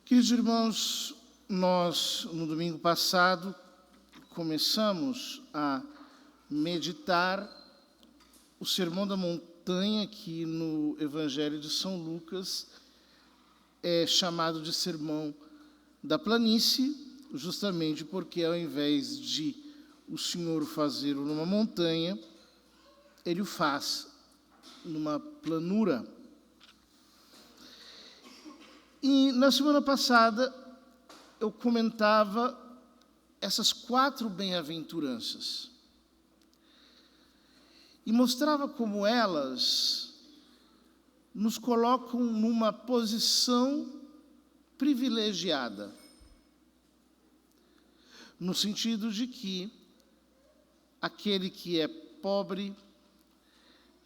Queridos irmãos, nós, no domingo passado, começamos a meditar o Sermão da Montanha, que no Evangelho de São Lucas é chamado de Sermão da Planície, justamente porque ao invés de o Senhor fazê-lo numa montanha, ele o faz numa planura. E na semana passada eu comentava essas 4 bem-aventuranças e mostrava como elas nos colocam numa posição privilegiada, no sentido de que aquele que é pobre,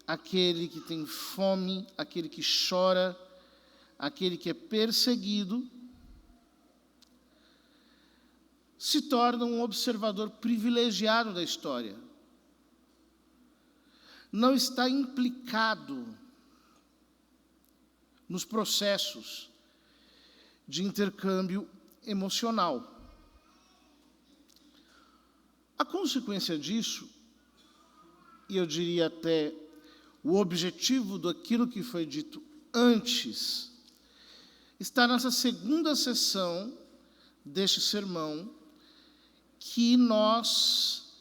aquele que tem fome, aquele que chora, aquele que é perseguido, se torna um observador privilegiado da história. Não está implicado nos processos de intercâmbio emocional. A consequência disso, e eu diria até o objetivo daquilo que foi dito antes, está nessa segunda sessão deste sermão que nós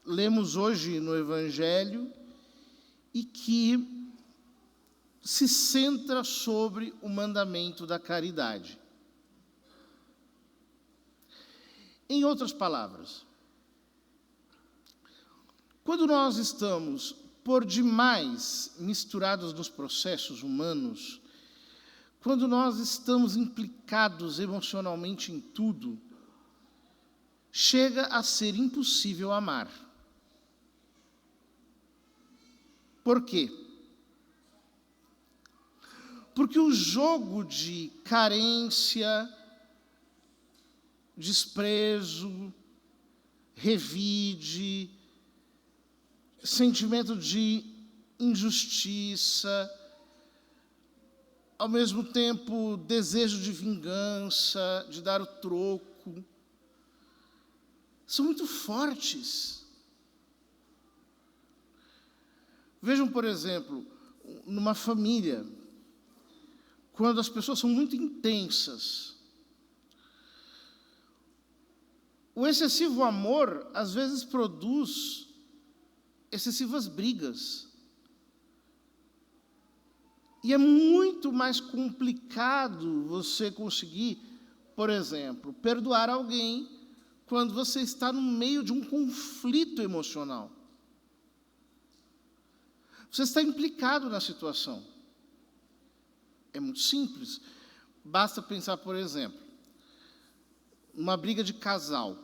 lemos hoje no Evangelho e que se centra sobre o mandamento da caridade. Em outras palavras, quando nós estamos por demais misturados nos processos humanos, quando nós estamos implicados emocionalmente em tudo, chega a ser impossível amar. Por quê? Porque o jogo de carência, desprezo, revide, sentimento de injustiça, ao mesmo tempo desejo de vingança, de dar o troco, são muito fortes. Vejam, por exemplo, numa família, quando as pessoas são muito intensas, o excessivo amor, às vezes, produz excessivas brigas. E é muito mais complicado você conseguir, por exemplo, perdoar alguém quando você está no meio de um conflito emocional. Você está implicado na situação. É muito simples. Basta pensar, por exemplo, numa briga de casal.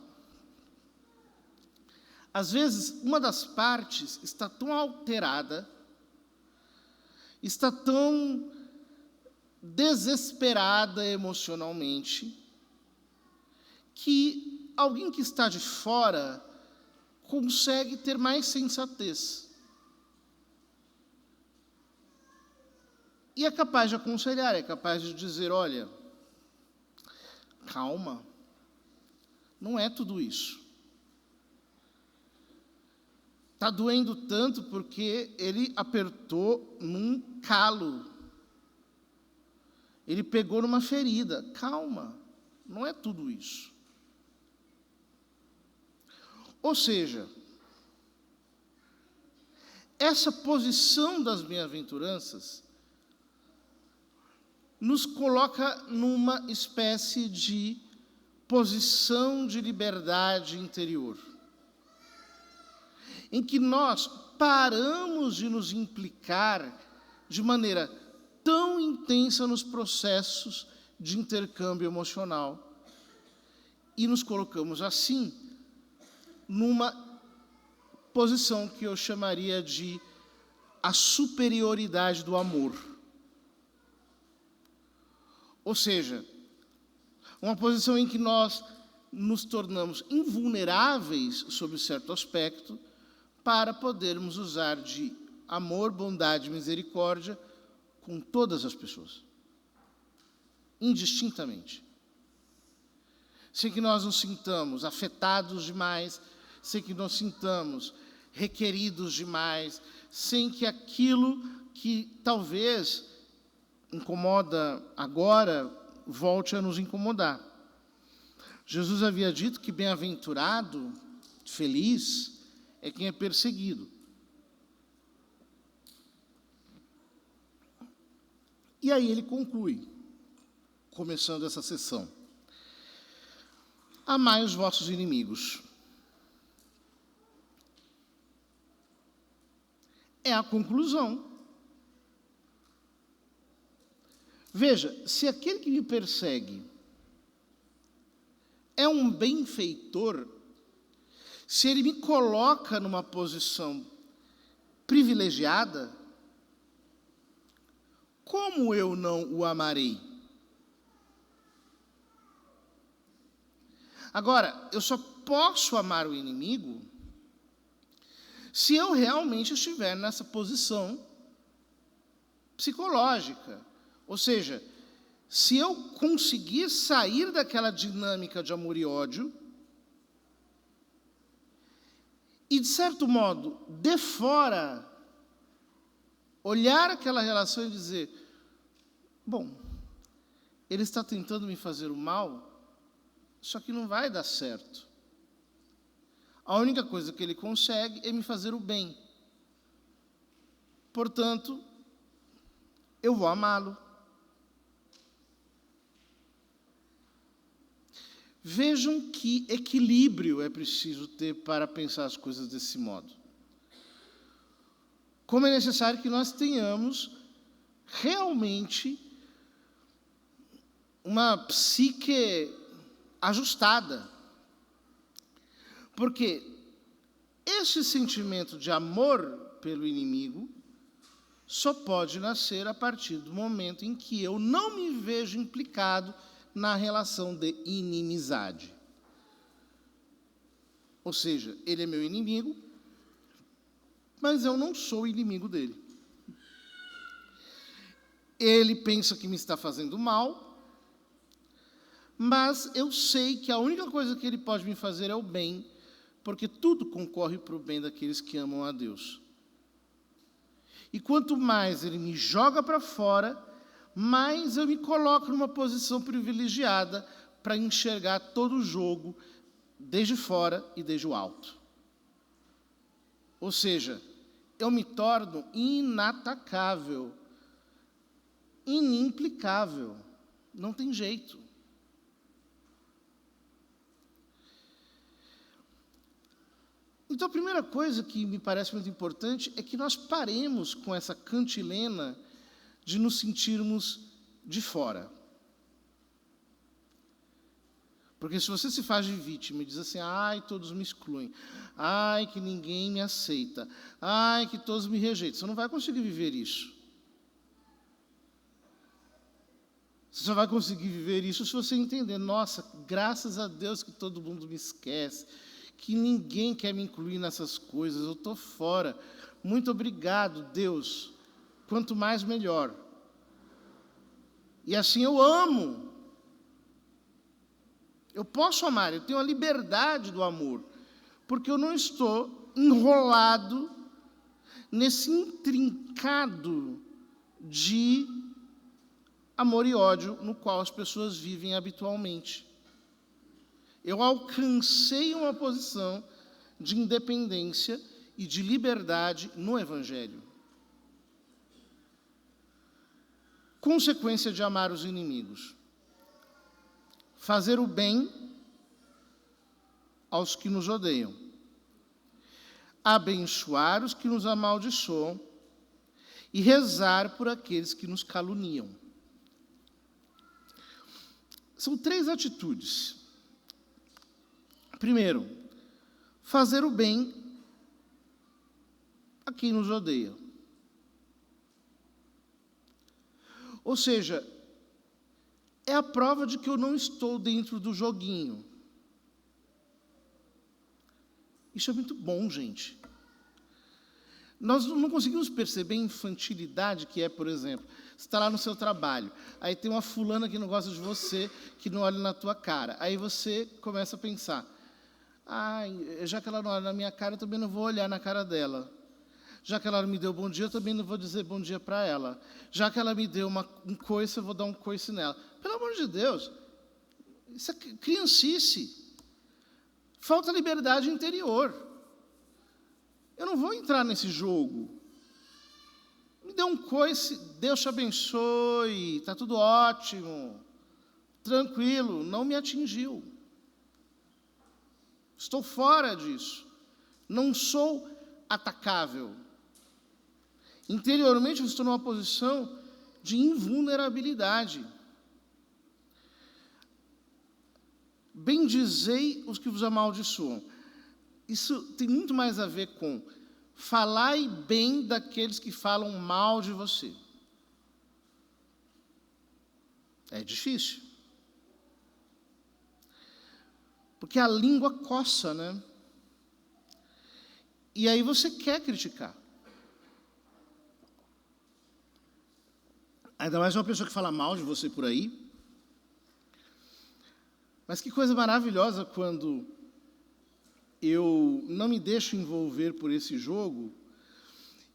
Às vezes, uma das partes está tão alterada, está tão desesperada emocionalmente, que alguém que está de fora consegue ter mais sensatez. E é capaz de aconselhar, é capaz de dizer, olha, calma, não é tudo isso. Está doendo tanto porque ele apertou num calo. Ele pegou numa ferida. Calma, não é tudo isso. Ou seja, essa posição das bem-aventuranças nos coloca numa espécie de posição de liberdade interior, em que nós paramos de nos implicar de maneira tão intensa nos processos de intercâmbio emocional e nos colocamos assim numa posição que eu chamaria de a superioridade do amor. Ou seja, uma posição em que nós nos tornamos invulneráveis sob certo aspecto para podermos usar de amor, bondade e misericórdia com todas as pessoas. indistintamente. Sem que nós nos sintamos afetados demais, sem que nos sintamos requeridos demais, sem que aquilo que talvez incomoda agora volte a nos incomodar. Jesus havia dito que bem-aventurado, feliz, é quem é perseguido. E aí ele conclui, começando essa sessão. Amai os vossos inimigos. É a conclusão. Veja, se aquele que me persegue é um benfeitor, se ele me coloca numa posição privilegiada, como eu não o amarei? Agora, eu só posso amar o inimigo se eu realmente estiver nessa posição psicológica. Ou seja, se eu conseguir sair daquela dinâmica de amor e ódio, e, de certo modo, de fora, olhar aquela relação e dizer, bom, ele está tentando me fazer o mal, só que não vai dar certo. A única coisa que ele consegue é me fazer o bem. Portanto, eu vou amá-lo. Vejam que equilíbrio é preciso ter para pensar as coisas desse modo. Como é necessário que nós tenhamos realmente uma psique ajustada. Porque esse sentimento de amor pelo inimigo só pode nascer a partir do momento em que eu não me vejo implicado na relação de inimizade. Ou seja, ele é meu inimigo, mas eu não sou inimigo dele. Ele pensa que me está fazendo mal, mas eu sei que a única coisa que ele pode me fazer é o bem, porque tudo concorre para o bem daqueles que amam a Deus. E quanto mais ele me joga para fora, mais eu me coloco numa posição privilegiada para enxergar todo o jogo, desde fora e desde o alto. Ou seja, eu me torno inatacável, inimplicável. Não tem jeito. Então, a primeira coisa que me parece muito importante é que nós paremos com essa cantilena de nos sentirmos de fora. Porque se você se faz de vítima e diz assim, ai, todos me excluem, ai, que ninguém me aceita, ai, que todos me rejeitam, você não vai conseguir viver isso. Você só vai conseguir viver isso se você entender, nossa, graças a Deus que todo mundo me esquece, que ninguém quer me incluir nessas coisas, eu estou fora. Muito obrigado, Deus. Quanto mais, melhor. E assim eu amo. Eu posso amar, eu tenho a liberdade do amor, porque eu não estou enrolado nesse intrincado de amor e ódio no qual as pessoas vivem habitualmente. Eu alcancei uma posição de independência e de liberdade no Evangelho. Consequência de amar os inimigos. Fazer o bem aos que nos odeiam. Abençoar os que nos amaldiçoam e rezar por aqueles que nos caluniam. São 3 atitudes. Primeiro, fazer o bem a quem nos odeia. Ou seja, é a prova de que eu não estou dentro do joguinho. Isso é muito bom, gente. Nós não conseguimos perceber a infantilidade que é, por exemplo, Você está lá no seu trabalho. Aí tem uma fulana que não gosta de você, que não olha na tua cara. Aí você começa a pensar, já que ela não olha na minha cara, eu também não vou olhar na cara dela. Já que ela me deu bom dia, eu também não vou dizer bom dia para ela. Já que ela me deu um coice, eu vou dar um coice nela. Pelo amor de Deus, isso é criancice. Falta liberdade interior. Eu não vou entrar nesse jogo. Me dê um coice, Deus te abençoe, está tudo ótimo, tranquilo, não me atingiu. Estou fora disso. Não sou atacável. Interiormente eu estou numa posição de invulnerabilidade. Bendizei os que vos amaldiçoam. Isso tem muito mais a ver com falai bem daqueles que falam mal de você. É difícil. Porque a língua coça, né? E aí você quer criticar. Ainda mais uma pessoa que fala mal de você por aí. Mas que coisa maravilhosa quando eu não me deixo envolver por esse jogo.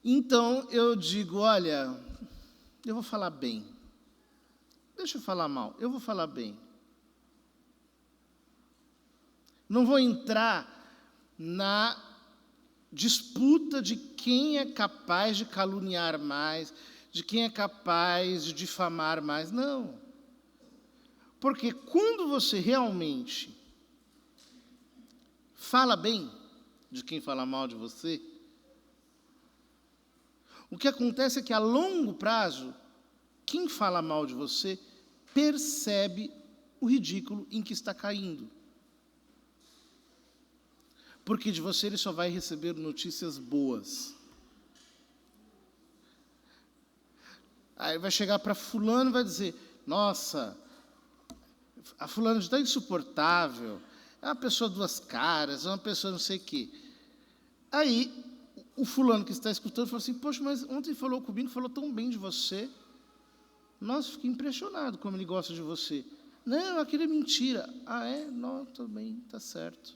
Então eu digo, olha, eu vou falar bem. Deixa eu falar mal, eu vou falar bem. Não vou entrar na disputa de quem é capaz de caluniar mais, de quem é capaz de difamar mais. Não. Porque quando você realmente fala bem de quem fala mal de você, o que acontece é que a longo prazo, quem fala mal de você percebe o ridículo em que está caindo. Porque de você ele só vai receber notícias boas. Aí vai chegar para fulano e vai dizer, nossa, a fulana está insuportável, é uma pessoa duas caras, é uma pessoa não sei o quê. Aí o fulano que está escutando fala assim, poxa, mas ontem falou comigo, falou tão bem de você. Nossa, fiquei impressionado como ele gosta de você. Não, aquilo é mentira. Ah, é? Não, tudo bem, está certo.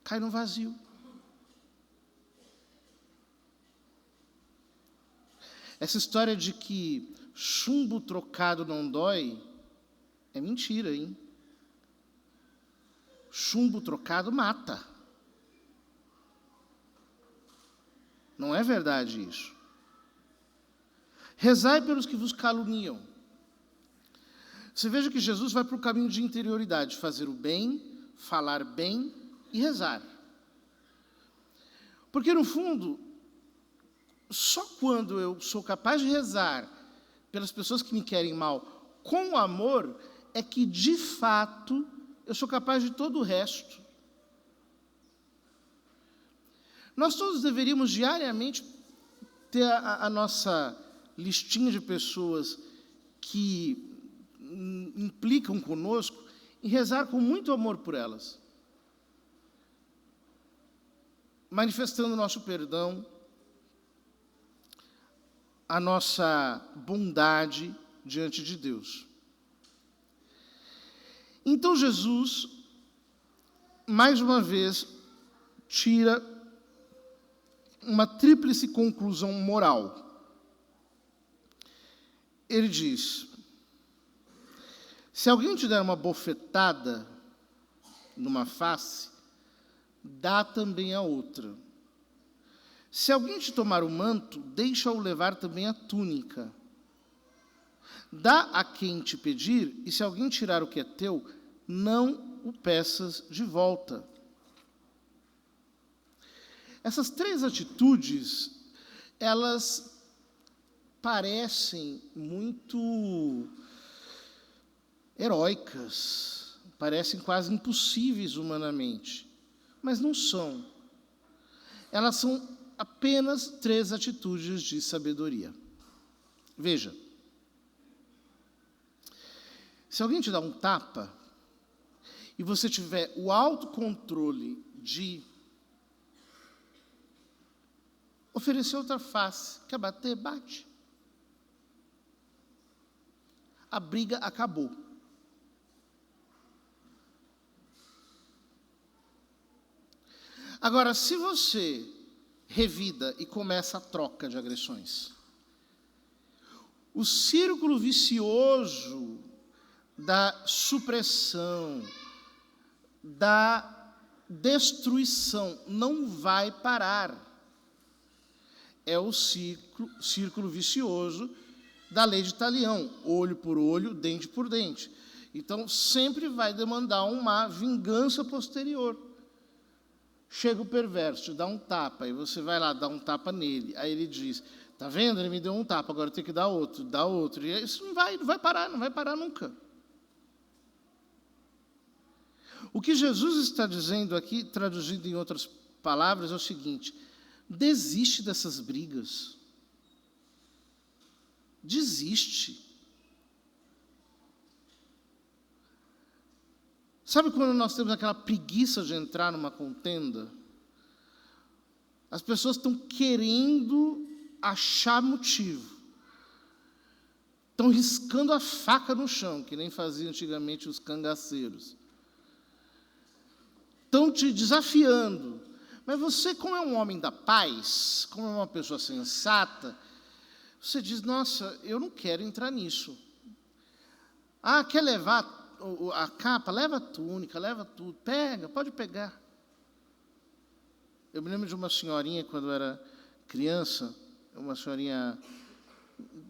Cai no vazio. Essa história de que chumbo trocado não dói é mentira, hein? Chumbo trocado mata. Não é verdade isso. Rezai pelos que vos caluniam. Você veja que Jesus vai para o caminho de interioridade, fazer o bem, falar bem e rezar. Porque, no fundo, só quando eu sou capaz de rezar pelas pessoas que me querem mal com amor, é que, de fato, eu sou capaz de todo o resto. Nós todos deveríamos diariamente ter a nossa listinha de pessoas que implicam conosco e rezar com muito amor por elas. Manifestando o nosso perdão, a nossa bondade diante de Deus. Então Jesus, mais uma vez, tira uma tríplice conclusão moral. Ele diz, se alguém te der uma bofetada numa face, dá também a outra. Se alguém te tomar o manto, deixa-o levar também a túnica. Dá a quem te pedir, e se alguém tirar o que é teu, não o peças de volta. Essas três atitudes, elas parecem muito heróicas, parecem quase impossíveis humanamente, mas não são. Elas são apenas três atitudes de sabedoria. Veja, se alguém te dá um tapa e você tiver o autocontrole de oferecer outra face, quer bater, bate. a briga acabou. Agora, se você revida e começa a troca de agressões, o círculo vicioso da supressão, da destruição não vai parar. É o círculo vicioso da lei de Talião, olho por olho, dente por dente. Então, sempre vai demandar uma vingança posterior. Chega o perverso, te dá um tapa, e você vai lá dar um tapa nele. Aí ele diz, tá vendo? Ele me deu um tapa, agora eu tenho que dar outro, dá outro. E isso não vai parar nunca. O que Jesus está dizendo aqui, traduzido em outras palavras, é o seguinte: desiste dessas brigas. Desiste. Sabe quando nós temos aquela preguiça de entrar numa contenda? As pessoas estão querendo achar motivo. Estão riscando a faca no chão, que nem faziam antigamente os cangaceiros. Estão te desafiando. Mas você, como é um homem da paz, como é uma pessoa sensata, você diz, nossa, eu não quero entrar nisso. Ah, quer levar a capa? Leva a túnica, leva tudo. Pega, pode pegar. Eu me lembro de uma senhorinha, quando eu era criança, uma senhorinha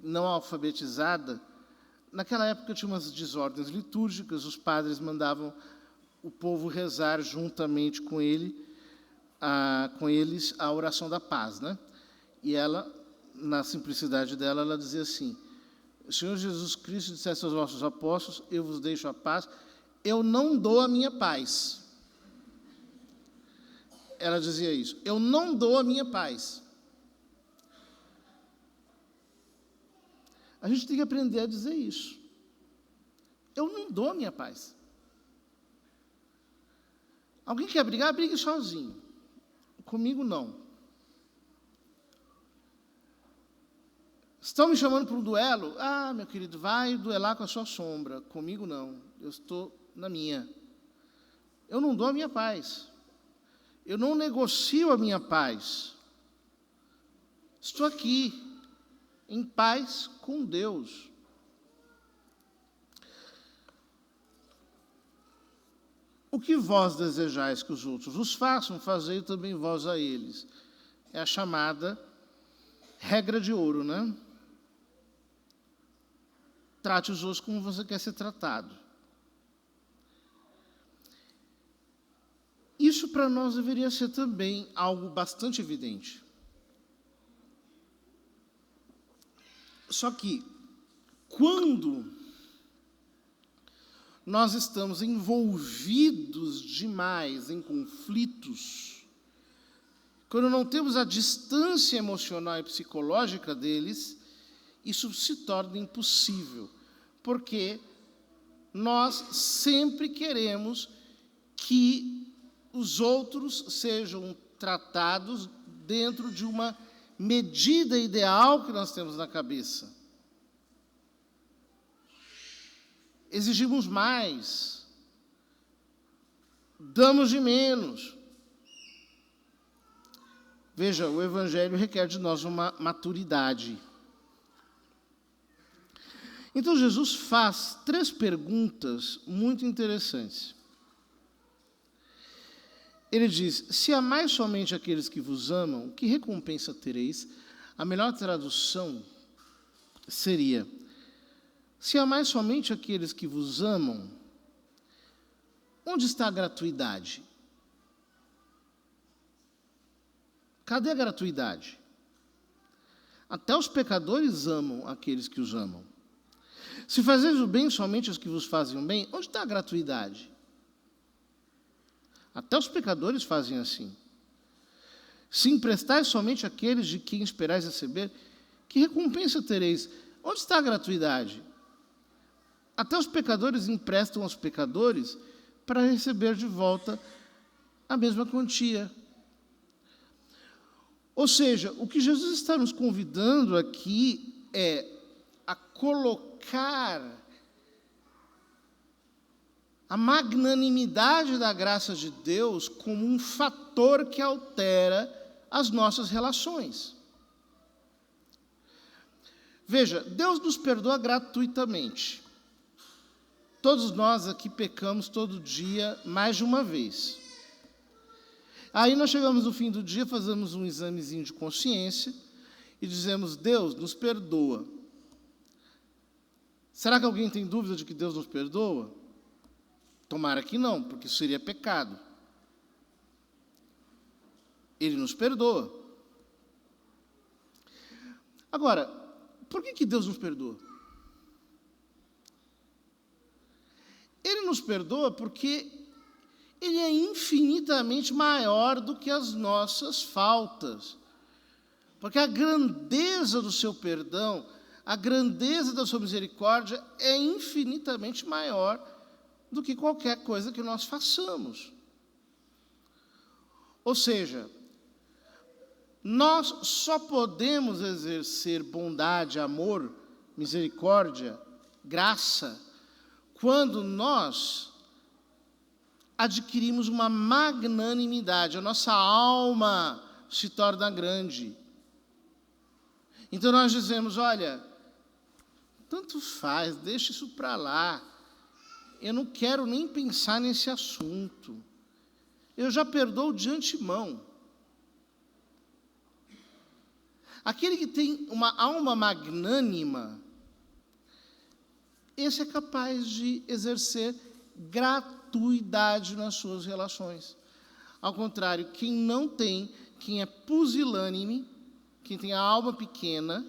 não alfabetizada. Naquela época tinha umas desordens litúrgicas, os padres mandavam o povo rezar juntamente com eles a oração da paz, né? E ela, na simplicidade dela, ela dizia assim: o Senhor Jesus Cristo dissesse aos vossos apóstolos, eu vos deixo a paz, eu não dou a minha paz. Ela dizia isso, eu não dou a minha paz. A gente tem que aprender a dizer isso. Eu não dou a minha paz. Alguém quer brigar? Brigue sozinho. Comigo, não. Estão me chamando para um duelo? Ah, meu querido, vai duelar com a sua sombra. Comigo, não. Eu estou na minha. Eu não dou a minha paz. Eu não negocio a minha paz. Estou aqui, em paz com Deus. O que vós desejais que os outros vos façam, fazei também vós a eles. É a chamada regra de ouro, né? Trate os outros como você quer ser tratado. Isso para nós deveria ser também algo bastante evidente. Só que, quando nós estamos envolvidos demais em conflitos, quando não temos a distância emocional e psicológica deles, isso se torna impossível, porque nós sempre queremos que os outros sejam tratados dentro de uma medida ideal que nós temos na cabeça. Exigimos mais, damos de menos. Veja, o Evangelho requer de nós uma maturidade. Então, Jesus faz 3 perguntas muito interessantes. Ele diz, se amais somente aqueles que vos amam, que recompensa tereis? A melhor tradução seria, se amais somente aqueles que vos amam, onde está a gratuidade? Cadê a gratuidade? Até os pecadores amam aqueles que os amam. Se fazeis o bem somente aos que vos fazem o bem, onde está a gratuidade? Até os pecadores fazem assim. Se emprestais somente àqueles de quem esperais receber, que recompensa tereis? Onde está a gratuidade? Até os pecadores emprestam aos pecadores para receber de volta a mesma quantia. Ou seja, o que Jesus está nos convidando aqui é a colocar a magnanimidade da graça de Deus como um fator que altera as nossas relações. Veja, Deus nos perdoa gratuitamente. Todos nós aqui pecamos todo dia, mais de uma vez. Aí nós chegamos no fim do dia, fazemos um examezinho de consciência e dizemos: Deus nos perdoa. Será que alguém tem dúvida de que Deus nos perdoa? Tomara que não, porque isso seria pecado. Ele nos perdoa. Agora, por que Deus nos perdoa? Ele nos perdoa porque Ele é infinitamente maior do que as nossas faltas. Porque a grandeza do seu perdão, a grandeza da sua misericórdia é infinitamente maior do que qualquer coisa que nós façamos. Ou seja, nós só podemos exercer bondade, amor, misericórdia, graça, quando nós adquirimos uma magnanimidade, a nossa alma se torna grande. Então nós dizemos: olha, tanto faz, deixa isso para lá, eu não quero nem pensar nesse assunto, eu já perdoo de antemão. Aquele que tem uma alma magnânima, esse é capaz de exercer gratuidade nas suas relações. Ao contrário, quem não tem, quem é pusilânime, quem tem a alma pequena,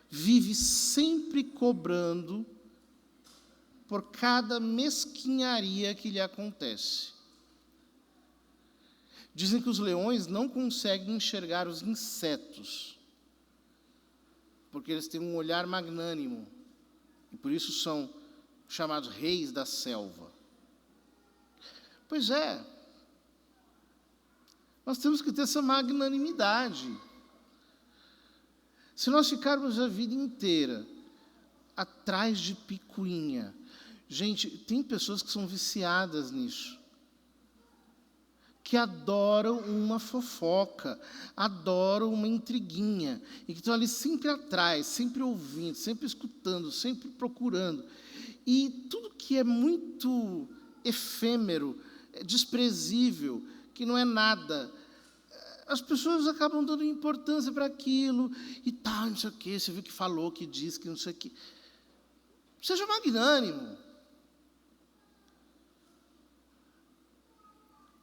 vive sempre cobrando por cada mesquinharia que lhe acontece. Dizem que os leões não conseguem enxergar os insetos, porque eles têm um olhar magnânimo, e por isso são chamados reis da selva. Pois é, nós temos que ter essa magnanimidade. Se nós ficarmos a vida inteira atrás de picuinha, gente, tem pessoas que são viciadas nisso, que adoram uma fofoca, adoram uma intriguinha, e que estão ali sempre atrás, sempre ouvindo, sempre escutando, sempre procurando. E tudo que é muito efêmero, desprezível, que não é nada, as pessoas acabam dando importância para aquilo, e tal, não sei o quê, você viu que falou, que disse, que não sei o quê. Seja magnânimo.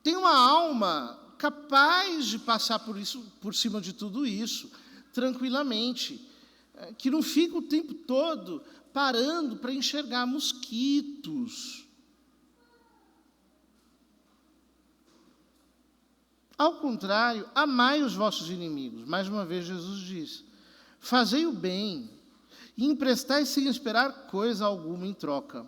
Tem uma alma capaz de passar por isso, por cima de tudo isso, tranquilamente, que não fica o tempo todo parando para enxergar mosquitos. Ao contrário, amai os vossos inimigos. Mais uma vez Jesus diz: fazei o bem e emprestai sem esperar coisa alguma em troca.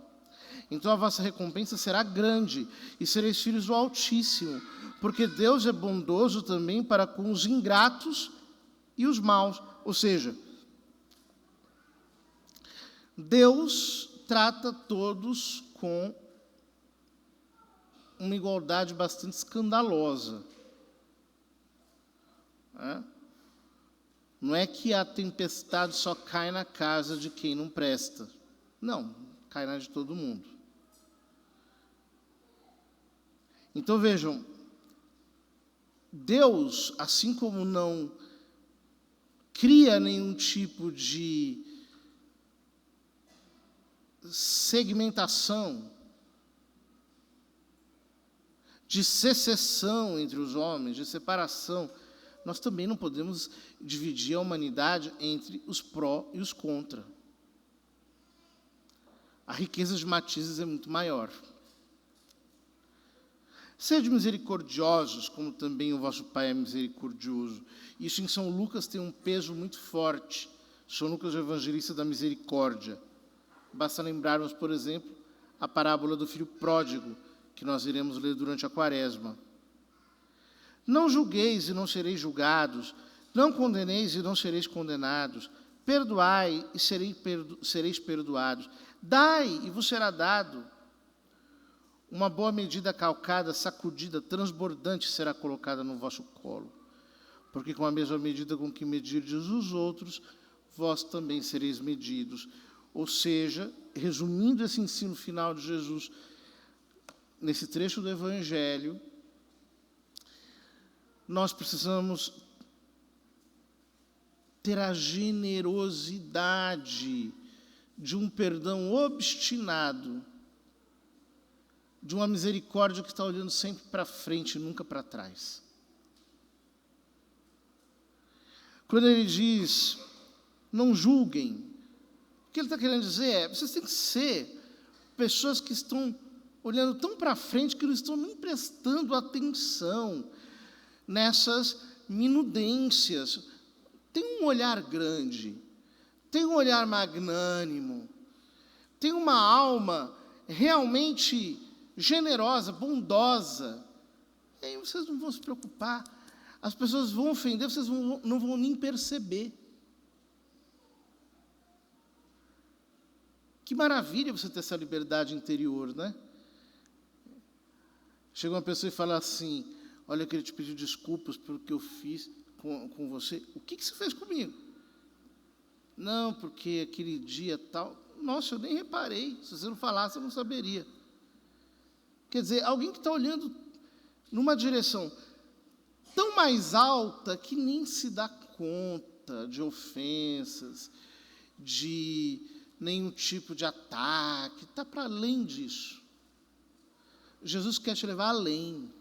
Então a vossa recompensa será grande, e sereis filhos do Altíssimo, porque Deus é bondoso também para com os ingratos e os maus. Ou seja, Deus trata todos com uma igualdade bastante escandalosa. Não é que a tempestade só cai na casa de quem não presta. Não, cai na de todo mundo. Então vejam, Deus, assim como não cria nenhum tipo de segmentação, de secessão entre os homens, de separação, nós também não podemos dividir a humanidade entre os pró e os contra. A riqueza de matizes é muito maior. Sede misericordiosos, como também o vosso Pai é misericordioso. Isso em São Lucas tem um peso muito forte. São Lucas é o evangelista da misericórdia. Basta lembrarmos, por exemplo, a parábola do filho pródigo, que nós iremos ler durante a Quaresma. Não julgueis e não sereis julgados, não condeneis e não sereis condenados, perdoai e sereis perdoados, dai e vos será dado. uma boa medida calcada, sacudida, transbordante será colocada no vosso colo. Porque com a mesma medida com que medirdes os outros, vós também sereis medidos. Ou seja, resumindo esse ensino final de Jesus, nesse trecho do Evangelho, nós precisamos ter a generosidade de um perdão obstinado, de uma misericórdia que está olhando sempre para frente e nunca para trás. Quando ele diz, não julguem, o que ele está querendo dizer é, vocês têm que ser pessoas que estão olhando tão para frente que não estão nem prestando atenção nessas minudências. Tem um olhar grande, tem um olhar magnânimo, tem uma alma realmente generosa, bondosa. E aí vocês não vão se preocupar. As pessoas vão ofender, vocês não vão nem perceber. Que maravilha você ter essa liberdade interior, né? Chega uma pessoa e fala assim, olha, eu queria te pedir desculpas pelo que eu fiz com você. O que você fez comigo? Não, porque aquele dia tal... Nossa, eu nem reparei. Se você não falasse, eu não saberia. Quer dizer, alguém que está olhando numa direção tão mais alta que nem se dá conta de ofensas, de nenhum tipo de ataque, está para além disso. Jesus quer te levar além.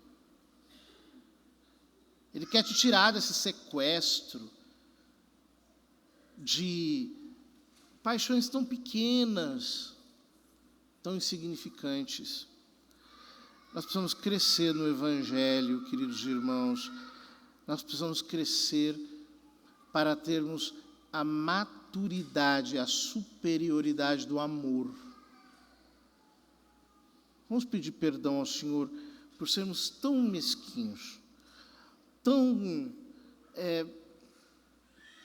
Ele quer te tirar desse sequestro de paixões tão pequenas, tão insignificantes. Nós precisamos crescer no Evangelho, queridos irmãos. Nós precisamos crescer para termos a maturidade, a superioridade do amor. Vamos pedir perdão ao Senhor por sermos tão mesquinhos, tão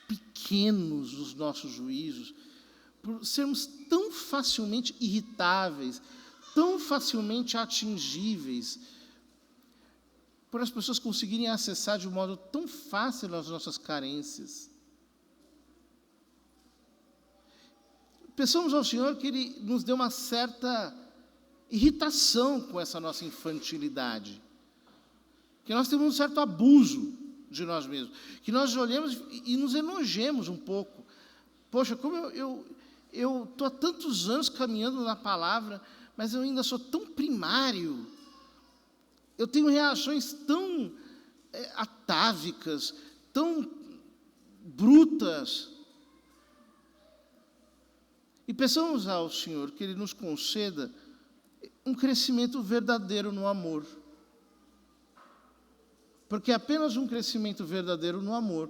pequenos nos nossos juízos, por sermos tão facilmente irritáveis, tão facilmente atingíveis, por as pessoas conseguirem acessar de um modo tão fácil as nossas carências. Peçamos ao Senhor que Ele nos dê uma certa irritação com essa nossa infantilidade, que nós temos um certo abuso de nós mesmos, que nós olhemos e nos enojemos um pouco. Poxa, como eu estou há tantos anos caminhando na palavra, mas eu ainda sou tão primário, eu tenho reações tão atávicas, tão brutas. E peçamos ao Senhor que Ele nos conceda um crescimento verdadeiro no amor. Porque apenas um crescimento verdadeiro no amor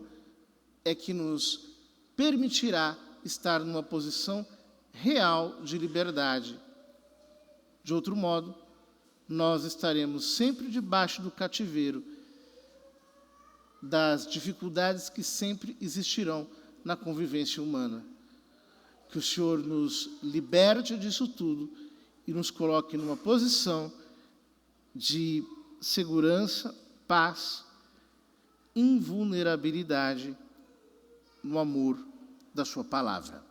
é que nos permitirá estar numa posição real de liberdade. De outro modo, nós estaremos sempre debaixo do cativeiro das dificuldades que sempre existirão na convivência humana. Que o Senhor nos liberte disso tudo e nos coloque numa posição de segurança, paz, invulnerabilidade no amor da sua palavra.